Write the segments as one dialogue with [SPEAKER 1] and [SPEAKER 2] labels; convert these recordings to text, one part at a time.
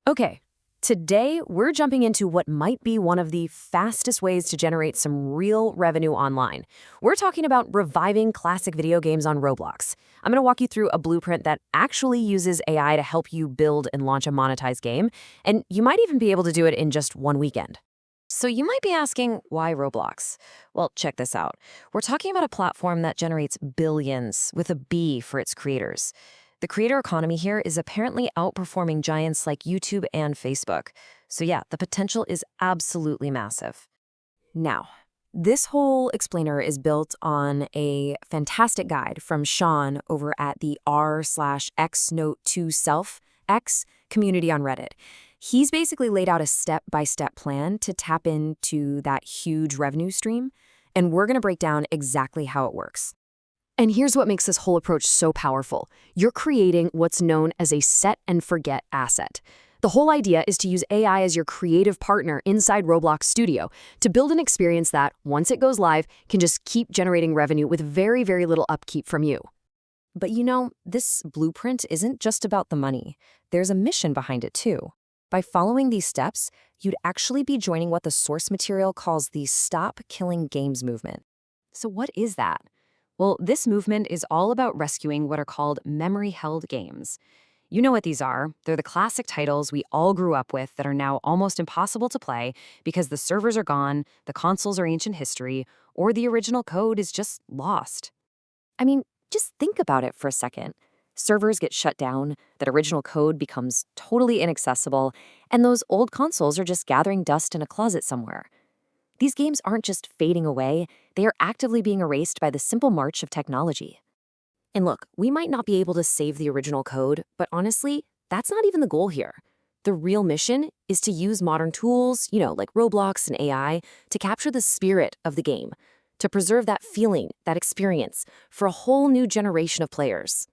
[SPEAKER 1] Okay, today we're jumping into what might be one of the fastest ways to generate some real revenue online. We're talking about reviving classic video games on Roblox. I'm going to walk you through a blueprint that actually uses AI to help you build and launch a monetized game, and you might even be able to do it in just one weekend. So you might be asking, why Roblox? Well, check this out. We're talking about a platform that generates billions with a B for its creators. The creator economy here is apparently outperforming giants like YouTube and Facebook. So yeah, the potential is absolutely massive. Now, this whole explainer is built on a fantastic guide from Sean over at the r/x note to self X community on Reddit. He's basically laid out a step-by-step plan to tap into that huge revenue stream, and we're going to break down exactly how it works. And here's what makes this whole approach so powerful. You're creating what's known as a set and forget asset. The whole idea is to use AI as your creative partner inside Roblox Studio to build an experience that, once it goes live, can just keep generating revenue with very, very little upkeep from you. But you know, this blueprint isn't just about the money. There's a mission behind it too. By following these steps, you'd actually be joining what the source material calls the Stop Killing Games movement. So what is that? Well, this movement is all about rescuing what are called memory-held games. You know what these are. They're the classic titles we all grew up with that are now almost impossible to play because the servers are gone, the consoles are ancient history, or the original code is just lost. I mean, just think about it for a second. Servers get shut down, that original code becomes totally inaccessible, and those old consoles are just gathering dust in a closet somewhere. These games aren't just fading away, they are actively being erased by the simple march of technology. And look, we might not be able to save the original code, but honestly, that's not even the goal here. The real mission is to use modern tools, like Roblox and AI, to capture the spirit of the game, to preserve that feeling, that experience, for a whole new generation of players.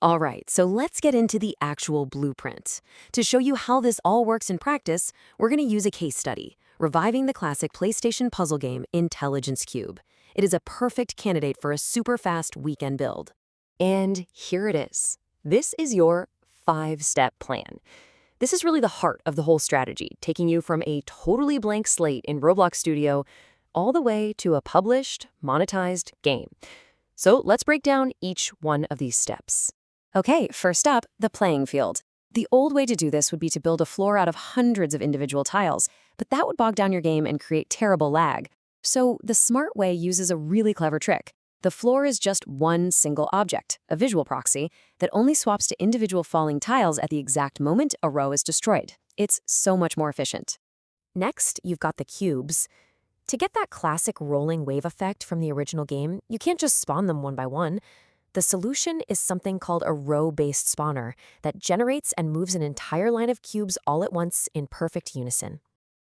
[SPEAKER 1] All right, so let's get into the actual blueprint. To show you how this all works in practice, we're going to use a case study, reviving the classic PlayStation puzzle game Intelligence Qube. It is a perfect candidate for a super fast weekend build. And here it is. This is your 5-step plan. This is really the heart of the whole strategy, taking you from a totally blank slate in Roblox Studio all the way to a published, monetized game. So let's break down each one of these steps. Okay, first up, the playing field. The old way to do this would be to build a floor out of hundreds of individual tiles, but that would bog down your game and create terrible lag. So the smart way uses a really clever trick. The floor is just one single object, a visual proxy, that only swaps to individual falling tiles at the exact moment a row is destroyed. It's so much more efficient. Next, you've got the cubes. To get that classic rolling wave effect from the original game, you can't just spawn them one by one. The solution is something called a row-based spawner that generates and moves an entire line of cubes all at once in perfect unison.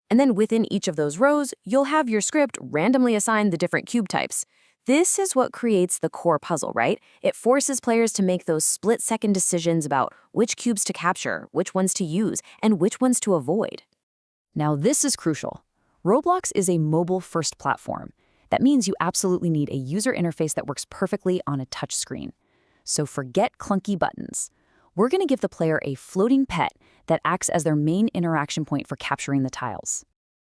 [SPEAKER 1] And then within each of those rows, you'll have your script randomly assign the different cube types. This is what creates the core puzzle, right? It forces players to make those split-second decisions about which cubes to capture, which ones to use, and which ones to avoid. Now, this is crucial. Roblox is a mobile-first platform. That means you absolutely need a user interface that works perfectly on a touch screen. So forget clunky buttons. We're going to give the player a floating pet that acts as their main interaction point for capturing the tiles.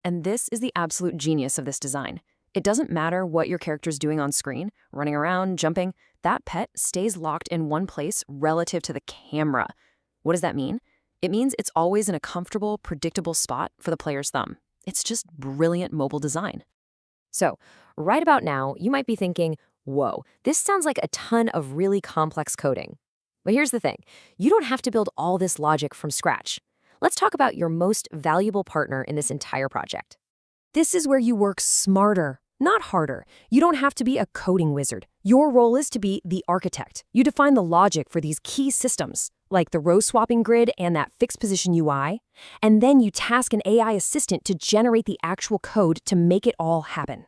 [SPEAKER 1] And this is the absolute genius of this design. It doesn't matter what your character's doing on screen, running around, jumping, that pet stays locked in one place relative to the camera. What does that mean? It means it's always in a comfortable, predictable spot for the player's thumb. It's just brilliant mobile design. So, right about now, you might be thinking, whoa, this sounds like a ton of really complex coding. But here's the thing, you don't have to build all this logic from scratch. Let's talk about your most valuable partner in this entire project. This is where you work smarter, not harder. You don't have to be a coding wizard. Your role is to be the architect. You define the logic for these key systems, like the row swapping grid and that fixed position UI, and then you task an AI assistant to generate the actual code to make it all happen.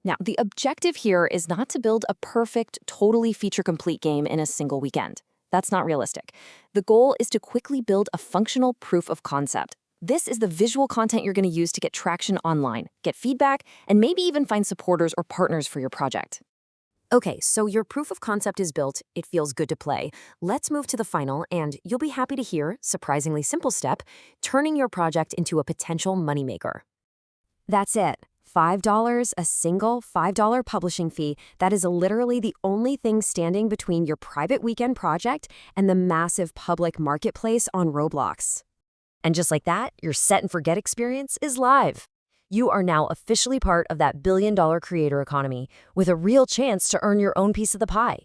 [SPEAKER 1] Now, the objective here is not to build a perfect, totally feature-complete game in a single weekend. That's not realistic. The goal is to quickly build a functional proof of concept. This is the visual content you're going to use to get traction online, get feedback, and maybe even find supporters or partners for your project. Okay, so your proof of concept is built, it feels good to play. Let's move to the final, and you'll be happy to hear, surprisingly simple step, turning your project into a potential moneymaker. That's it. $5, a single $5 publishing fee. That is literally the only thing standing between your private weekend project and the massive public marketplace on Roblox. And just like that, your set and forget experience is live. You are now officially part of that billion-dollar creator economy with a real chance to earn your own piece of the pie.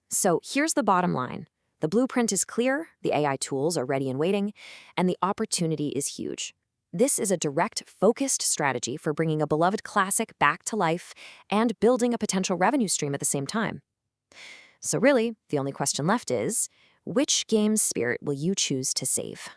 [SPEAKER 1] So here's the bottom line. The blueprint is clear, the AI tools are ready and waiting, and the opportunity is huge. This is a direct, focused strategy for bringing a beloved classic back to life and building a potential revenue stream at the same time. So really, the only question left is, which game's spirit will you choose to save?